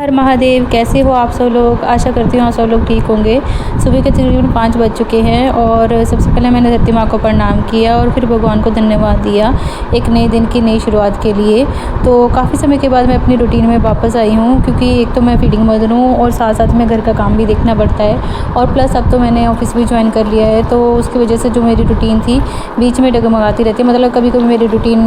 हर महादेव, कैसे हो आप सब लोग। आशा करती हूँ आप सब लोग ठीक होंगे। सुबह के तकरीबन 5 बज चुके हैं और सबसे पहले मैंने धरती माँ को प्रणाम किया और फिर भगवान को धन्यवाद दिया एक नए दिन की नई शुरुआत के लिए। तो काफ़ी समय के बाद मैं अपनी रूटीन में वापस आई हूँ, क्योंकि एक तो मैं फीडिंग मदर हूँ और साथ साथ में घर का काम भी देखना पड़ता है, और प्लस अब तो मैंने ऑफिस भी ज्वाइन कर लिया है। तो उसकी वजह से जो मेरी रूटीन थी बीच में डगमगाती रहती है, मतलब कभी कभी मेरी रूटीन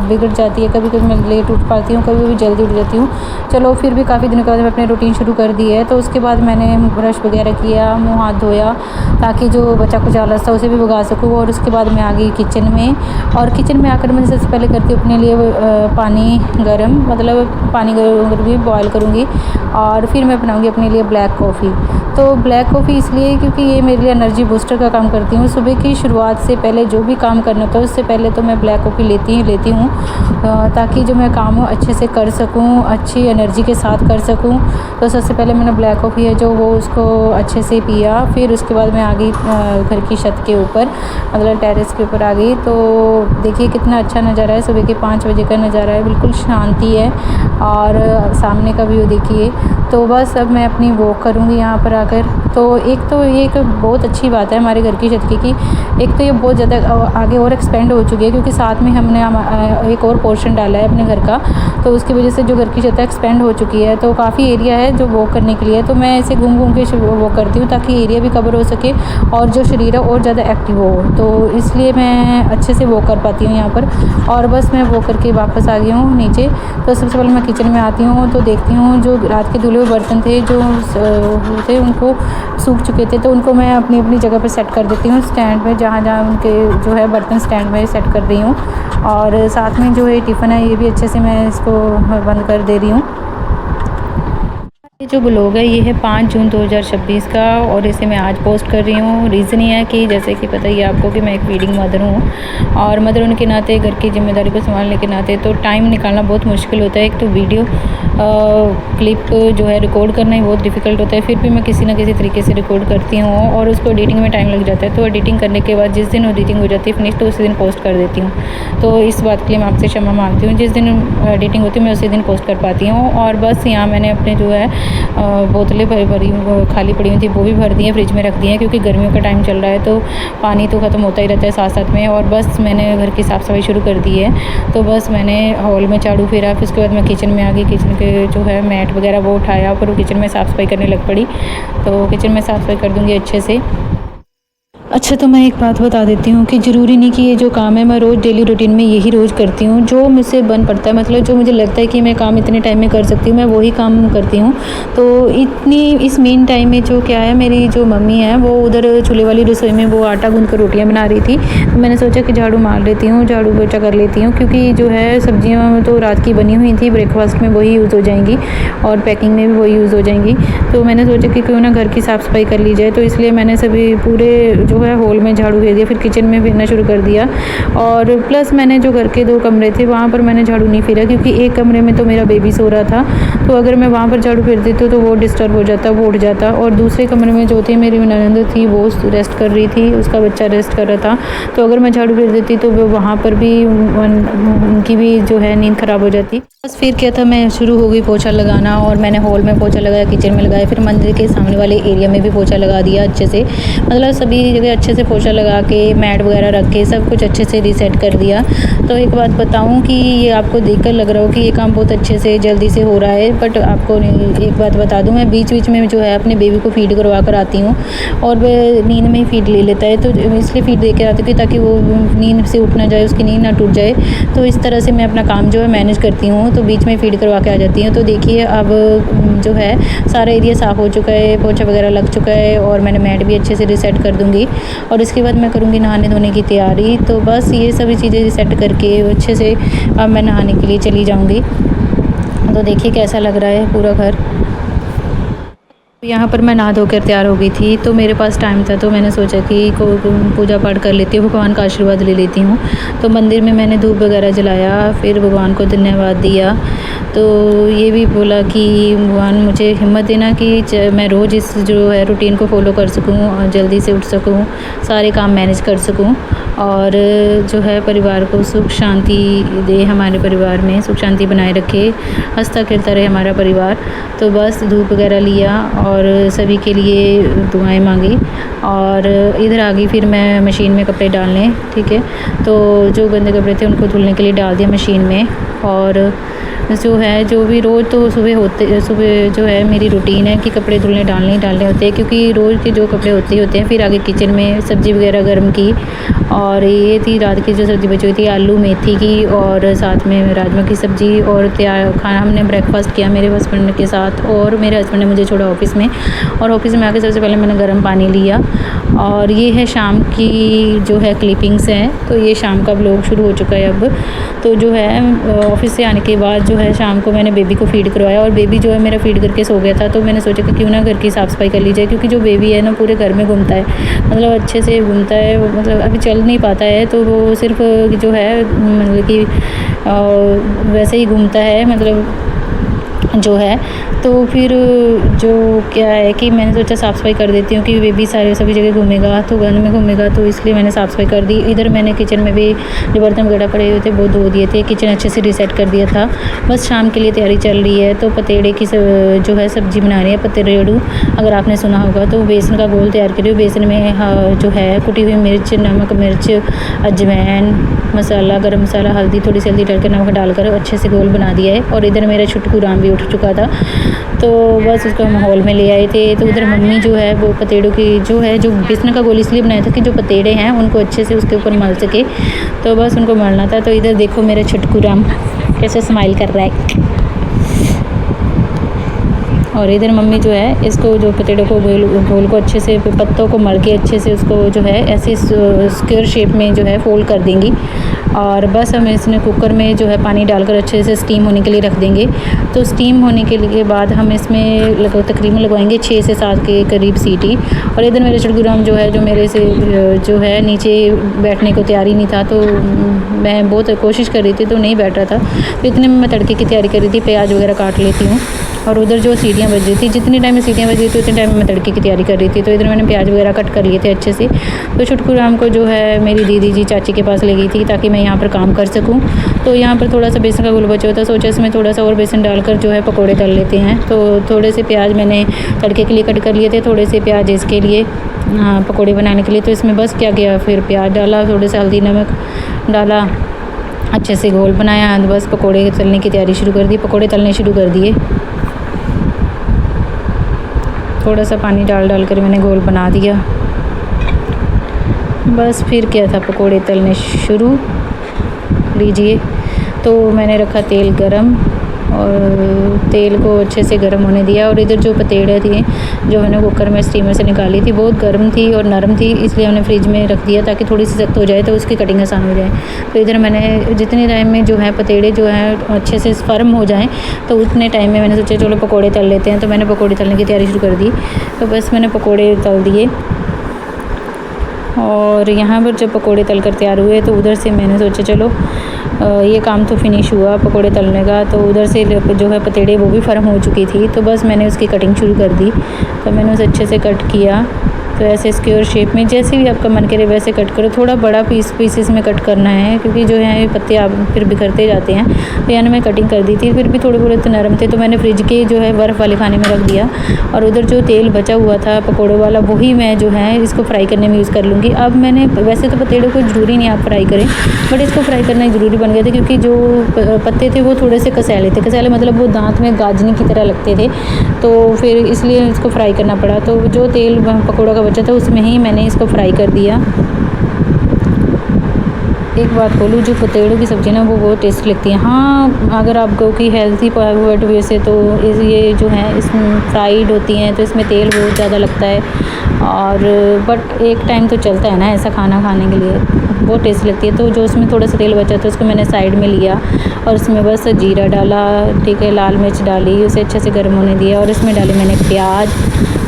बिगड़ जाती है, कभी कभी मैं लेट उठ पाती हूँ, कभी कभी जल्दी उठ जाती हूँ। चलो फिर भी काफ़ी दिनों के बाद मैं अपनी रूटीन शुरू कर दी है। तो उसके बाद मैंने ब्रश वगैरह किया, मुँह हाथ धोया, ताकि जो बचा कुछ आलस था उसे भी भगा सकूँ। और उसके बाद मैं आ गई किचन में, और किचन में आकर मैं सबसे पहले करती हूँ अपने लिए पानी गर्म, मतलब पानी गर्म भी बॉयल करूँगी, और फिर मैं बनाऊँगी अपने लिए ब्लैक कॉफ़ी। तो ब्लैक कॉफ़ी इसलिए क्योंकि ये मेरे लिए एनर्जी बूस्टर का काम करती हूँ। सुबह की शुरुआत से पहले जो भी काम करना होता है उससे पहले तो मैं ब्लैक कॉफ़ी लेती हूँ, ताकि जो मैं काम अच्छे से कर सकूँ, अच्छी एनर्जी के साथ कर सकूँ। तो सबसे पहले मैंने ब्लैक कॉफ़ी है जो वो उसको अच्छे से पिया। फिर उसके बाद मैं आ गई घर की छत के ऊपर, मतलब टेरेस के ऊपर आ गई। तो देखिए कितना अच्छा नज़ारा है, सुबह के 5 बजे का नज़ारा है, बिल्कुल शांति है, और सामने का व्यू देखिए। तो बस अब मैं अपनी वॉक करूँगी यहाँ पर आकर। तो ये एक बहुत अच्छी बात है हमारे घर की छत की, एक तो ये बहुत ज़्यादा आगे और एक्सपेंड हो चुकी है, क्योंकि साथ में हमने एक और पोर्शन डाला है अपने घर का। तो उसकी वजह से जो घर की छत है एक्सपेंड हो चुकी है, तो काफ़ी एरिया है जो वॉक करने के लिए। तो मैं ऐसे घूम घूम के वॉक करती हूँ, ताकि एरिया भी कवर हो सके और जो शरीर है और ज़्यादा एक्टिव हो। तो इसलिए मैं अच्छे से वॉक कर पाती हूँ यहाँ पर। और बस मैं वॉक करके वापस आ गई हूँ नीचे। तो सबसे पहले मैं किचन में आती हूँ, तो देखती हूँ जो रात के धुले हुए बर्तन थे जो थे उनको सूख चुके थे, तो उनको मैं अपनी अपनी जगह पर सेट कर देती हूँ स्टैंड पे, जहाँ जहाँ उनके जो है बर्तन स्टैंड में सेट कर रही हूँ। और साथ में जो ये टिफ़िन है ये भी अच्छे से मैं इसको बंद कर दे रही हूँ। ये जो ब्लॉग है ये है 5 जून 2026 का, और इसे मैं आज पोस्ट कर रही हूँ। रीज़न ये है कि जैसे कि पता ही है आपको कि मैं एक फीडिंग मदर हूँ, और मदर होने के नाते, घर की जिम्मेदारी को संभालने के नाते तो टाइम निकालना बहुत मुश्किल होता है। एक तो वीडियो क्लिप जो है रिकॉर्ड करना ही बहुत डिफ़िकल्ट होता है, फिर भी मैं किसी न किसी तरीके से रिकॉर्ड करती हूँ, और उसको एडिटिंग में टाइम लग जाता है। तो एडिटिंग करने के बाद जिस दिन एडिटिंग हो जाती है फिनिश, तो उसी दिन पोस्ट कर देती हूँ। तो इस बात के लिए मैं आपसे क्षमा मांगती हूँ। जिस दिन एडिटिंग होती है मैं उसी दिन पोस्ट कर पाती हूँ। और बस यहाँ मैंने अपने जो है बोतलें भरी खाली पड़ी हुई थी वो भी भर दी हैं, फ्रिज में रख दी हैं, क्योंकि गर्मियों का टाइम चल रहा है तो पानी तो ख़त्म होता ही रहता है साथ साथ में। और बस मैंने घर की साफ़ सफाई शुरू कर दी है। तो बस मैंने हॉल में झाड़ू फेरा, फिर उसके बाद मैं किचन में आ गई। किचन के जो है मैट वगैरह वो उठाया, फिर किचन में साफ़ सफाई करने लग पड़ी। तो किचन में साफ़ सफाई कर दूँगी अच्छे से। अच्छा, तो मैं एक बात बता देती हूँ कि ज़रूरी नहीं कि ये जो काम है मैं रोज़ डेली रूटीन में यही रोज़ करती हूँ। जो मुझसे बन पड़ता है, मतलब जो मुझे लगता है कि मैं काम इतने टाइम में कर सकती हूँ, मैं वही काम करती हूँ। तो इस मेन टाइम में जो क्या है, मेरी जो मम्मी है वो उधर चूल्हे वाली रसोई में वो आटा गूँध कर रोटियाँ बना रही थी। तो मैंने सोचा कि झाड़ू मार लेती हूँ, झाड़ू पोछा कर लेती हूँ, क्योंकि जो है सब्जियाँ तो रात की बनी हुई थी, ब्रेकफास्ट में वही यूज़ हो जाएंगी और पैकिंग में भी वही यूज़ हो जाएंगी। तो मैंने सोचा कि क्यों ना घर की साफ़ सफाई कर ली जाए। तो इसलिए मैंने सभी पूरे जो है हॉल में झाड़ू फेर दिया, फिर किचन में फेरना शुरू कर दिया। और प्लस मैंने जो घर के 2 कमरे थे वहाँ पर मैंने झाड़ू नहीं फेरा, क्योंकि एक कमरे में तो मेरा बेबी सो रहा था, तो अगर मैं वहाँ पर झाड़ू फेर देती तो वो डिस्टर्ब हो जाता, वो उठ जाता। और दूसरे कमरे में जो थी मेरी ननद थी वो रेस्ट कर रही थी, उसका बच्चा रेस्ट कर रहा था। तो अगर मैं झाड़ू फेर देती तो वो वहाँ पर भी उनकी भी जो है नींद ख़राब हो जाती। बस फिर क्या था, मैं शुरू हो गई पोछा लगाना, और मैंने हॉल में पोछा लगाया, किचन में लगाया, फिर मंदिर के सामने वाले एरिया में भी पोछा लगा दिया अच्छे से, मतलब सभी जगह अच्छे से पोछा लगा के मैट वगैरह रख के सब कुछ अच्छे से रीसेट कर दिया। तो एक बात बताऊं कि ये आपको देखकर लग रहा हो कि ये काम बहुत अच्छे से जल्दी से हो रहा है, बट आपको एक बात बता दूं, मैं बीच बीच में जो है अपने बेबी को फीड करवा कर आती हूँ, और वह नींद में ही फीड ले लेता है। तो इसलिए फीड दे कर आती हूँ ताकि वो नींद से उठ ना जाए, उसकी नींद ना टूट जाए। तो इस तरह से मैं अपना काम जो है मैनेज करती हूँ, तो बीच में फीड करवा के आ जाती हूँ। तो देखिए अब जो है सारा एरिया साफ़ हो चुका है, पोछा वगैरह लग चुका है, और मैंने मैट भी अच्छे से रीसेट कर दूँगी। और इसके बाद मैं करूँगी नहाने धोने की तैयारी। तो बस ये सभी चीज़ें रीसेट करके अच्छे से अब मैं नहाने के लिए चली जाऊँगी। तो देखिए कैसा लग रहा है पूरा घर। यहाँ पर मैं नहा धोकर तैयार हो गई थी, तो मेरे पास टाइम था, तो मैंने सोचा कि को पूजा पाठ कर लेती हूँ, भगवान का आशीर्वाद ले लेती हूँ। तो मंदिर में मैंने धूप वगैरह जलाया, फिर भगवान को धन्यवाद दिया। तो ये भी बोला कि भगवान मुझे हिम्मत देना कि मैं रोज़ इस जो है रूटीन को फॉलो कर सकूँ और जल्दी से उठ सकूँ, सारे काम मैनेज कर सकूँ, और जो है परिवार को सुख शांति दे, हमारे परिवार में सुख शांति बनाए रखे, हंसता खेलता रहे हमारा परिवार। तो बस धूप वगैरह लिया और सभी के लिए दुआएं मांगी, और इधर आ गई फिर मैं मशीन में कपड़े डालने। ठीक है, तो जो गंदे कपड़े थे उनको धुलने के लिए डाल दिया मशीन में। और जो है जो भी रोज़ तो सुबह जो है मेरी रूटीन है कि कपड़े धुलने डालने ही डालने होते हैं, क्योंकि रोज़ के जो कपड़े होते हैं। फिर आगे किचन में सब्ज़ी वगैरह गर्म की, और ये थी रात की जो सब्ज़ी बची हुई थी आलू मेथी की, और साथ में राजमा की सब्ज़ी, और तैयार खाना हमने ब्रेकफास्ट किया मेरे हस्बैंड के साथ, और मेरे हस्बैंड ने मुझे छोड़ा ऑफ़िस में, और ऑफ़िस में आके सबसे पहले मैंने गर्म पानी लिया। और ये है शाम की जो है क्लिपिंग्स हैं, तो ये शाम का व्लॉग शुरू हो चुका है अब। तो जो है ऑफ़िस से आने के बाद जो है शाम को मैंने बेबी को फ़ीड करवाया, और बेबी जो है मेरा फ़ीड करके सो गया था। तो मैंने सोचा कि क्यों ना घर की साफ़ सफाई कर ली जाए, क्योंकि जो बेबी है ना पूरे घर में घूमता है, मतलब अच्छे से घूमता है, मतलब अभी चल नहीं पाता है, तो वो सिर्फ जो है मतलब कि वैसे ही घूमता है, मतलब जो है। तो फिर जो क्या है कि मैंने सोचा साफ़ सफाई कर देती हूँ कि बेबी सभी जगह घूमेगा, तो घर में घूमेगा, तो इसलिए मैंने साफ़ सफाई कर दी। इधर मैंने किचन में भी जो बर्तन वगैरह पड़े हुए थे वो धो दिए थे, किचन अच्छे से रीसेट कर दिया था। बस शाम के लिए तैयारी चल रही है। तो पतेड़े की जो है सब्ज़ी बना रही है, पतेड़ू, अगर आपने सुना होगा। तो बेसन का घोल तैयार करी हूँ। बेसन में जो है कुटी हुई मिर्च, नमक, मिर्च, अजवाइन, मसाला, गरम मसाला, हल्दी, थोड़ी सी हल्दी डालकर नमक डालकर अच्छे से घोल बना दिया है। और इधर मेरा छुटकू राम भी उठ चुका था, तो बस उसको हम हॉल में ले आए थे। तो उधर मम्मी जो है वो पतेड़ों की जो है जो बेसन का घोल इसलिए बनाया था कि जो पतेड़े हैं उनको अच्छे से उसके ऊपर मल सके, तो बस उनको मलना था। तो इधर देखो मेरा छुटकू राम कैसे स्माइल कर रहा है। और इधर मम्मी जो है इसको जो पतेड़ों को घोल को अच्छे से पत्तों को मल के अच्छे से उसको जो है ऐसे स्क्वायर शेप में जो है फोल्ड कर देंगी। और बस हम इसमें कुकर में जो है पानी डालकर अच्छे से स्टीम होने के लिए रख देंगे। तो स्टीम होने के लिए बाद हम इसमें तकरीबन लगवाएंगे 6 से 7 के करीब सीटी। और इधर मेरे छुटकू राम जो है जो मेरे से जो है नीचे बैठने को तैयार ही नहीं था, तो मैं बहुत कोशिश कर रही थी तो नहीं बैठ रहा था। तो इतने में मैं तड़के की तैयारी कर रही थी, प्याज वगैरह काट लेती हूँ। और उधर जो सीटियाँ बज रही थी, जितनी टाइम में सीटियाँ बज रही थी उतने टाइम में मैं तड़के की तैयारी कर रही थी। तो इधर मैंने प्याज वगैरह कट कर लिए थे अच्छे से। तो छुटकू राम को जो है मेरी दीदी जी चाची के पास ले गई थी ताकि मैं यहाँ पर काम कर सकूँ। तो यहाँ पर थोड़ा सा बेसन का घोल बचा होता, सोचा इसमें थोड़ा सा और बेसन डालकर जो है पकौड़े तल लेते हैं। तो थोड़े से प्याज मैंने तड़के के लिए कट कर लिए थे, थोड़े से प्याज इसके लिए पकौड़े बनाने के लिए। तो इसमें बस क्या किया, फिर प्याज डाला, थोड़े से हल्दी नमक डाला, अच्छे से घोल बनाया, बस पकौड़े तलने की तैयारी शुरू कर दी। पकौड़े तलने शुरू कर दिए, थोड़ा सा पानी डाल कर मैंने घोल बना दिया। बस फिर क्या था, पकोड़े तलने शुरू लीजिए। तो मैंने रखा तेल गरम, और तेल को अच्छे से गर्म होने दिया। और इधर जो पतेड़े थी जो मैंने कुकर में स्टीमर से निकाली थी, बहुत गर्म थी और नरम थी, इसलिए हमने फ्रिज में रख दिया ताकि थोड़ी सी सख्त हो जाए तो उसकी कटिंग आसान हो जाए। तो इधर मैंने जितने टाइम में जो है पतेड़े जो हैं अच्छे से फर्म हो जाएँ, तो उतने टाइम में मैंने सोचा चलो पकौड़े तल लेते हैं। तो मैंने पकौड़े तलने की तैयारी शुरू कर दी। तो बस मैंने पकौड़े तल दिए। और यहाँ पर जब पकोड़े तल कर तैयार हुए तो उधर से मैंने सोचा चलो ये काम तो फिनिश हुआ पकोड़े तलने का। तो उधर से जो है पतेड़े वो भी फर्म हो चुकी थी, तो बस मैंने उसकी कटिंग शुरू कर दी। तो मैंने उसे अच्छे से कट किया। तो ऐसे स्क्वायर शेप में जैसे भी आपका मन करे वैसे कट करो। थोड़ा बड़ा पीसेस में कट करना है, क्योंकि जो है पत्ते आप फिर बिखरते जाते हैं। तो यानी मैं कटिंग कर दी थी, फिर भी थोड़े बहुत नरम थे, तो मैंने फ्रिज के जो है बर्फ़ वाले खाने में रख दिया। और उधर जो तेल बचा हुआ था पकौड़ों वाला, वही मैं जो है इसको फ्राई करने में यूज़ कर लूँगी। अब मैंने वैसे तो पतेड़ों को ज़रूरी नहीं आप फ्राई करें, बट इसको फ्राई करना ज़रूरी बन गया था, क्योंकि जो पत्ते थे वो थोड़े से कसैले थे। कसैले मतलब वो दांत में गाजनी की तरह लगते थे, तो फिर इसलिए इसको फ्राई करना पड़ा। तो जो तेल पकौड़ा का बचा था उसमें ही मैंने इसको फ्राई कर दिया। एक बात बोलूँ, जो पतेड़ों की सब्ज़ी ना वो बहुत टेस्टी लगती है। हाँ, अगर आपको की हेल्थी पॉइंट ऑफ व्यू से तो ये जो है इसमें फ्राइड होती हैं तो इसमें तेल बहुत ज़्यादा लगता है, और बट एक टाइम तो चलता है ना ऐसा खाना खाने के लिए, बहुत टेस्टी लगती है। तो जो उसमें थोड़ा सा तेल बचा था उसको मैंने साइड में लिया और उसमें बस जीरा डाला, ठीक है, लाल मिर्च डाली, उसे अच्छे से गर्म होने दिया और इसमें डाले मैंने प्याज,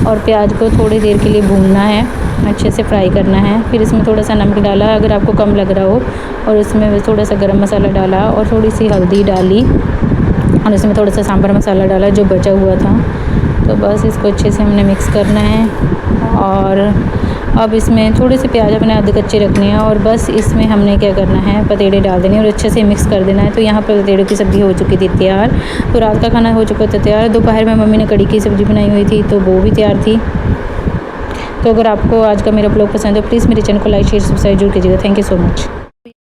और प्याज को थोड़ी देर के लिए भूनना है, अच्छे से फ्राई करना है। फिर इसमें थोड़ा सा नमक डाला अगर आपको कम लग रहा हो, और इसमें थोड़ा सा गरम मसाला डाला और थोड़ी सी हल्दी डाली, और इसमें थोड़ा सा सांभर मसाला डाला जो बचा हुआ था। तो बस इसको अच्छे से हमने मिक्स करना है, और अब इसमें थोड़े से प्याज अपने आधे कच्चे रखने हैं, और बस इसमें हमने क्या करना है, पतेड़े डाल देने और अच्छे से मिक्स कर देना है। तो यहाँ पर पतेड़ों की सब्ज़ी हो चुकी थी तैयार। तो रात का खाना हो चुका था तैयार। दोपहर में मम्मी ने कड़ी की सब्ज़ी बनाई हुई थी तो वो भी तैयार थी। तो अगर आपको आज का मेरा ब्लॉग पसंद है तो प्लीज़ मेरे चैनल को लाइक शेयर सब्सक्राइब जरूर कीजिएगा। Thank you so much.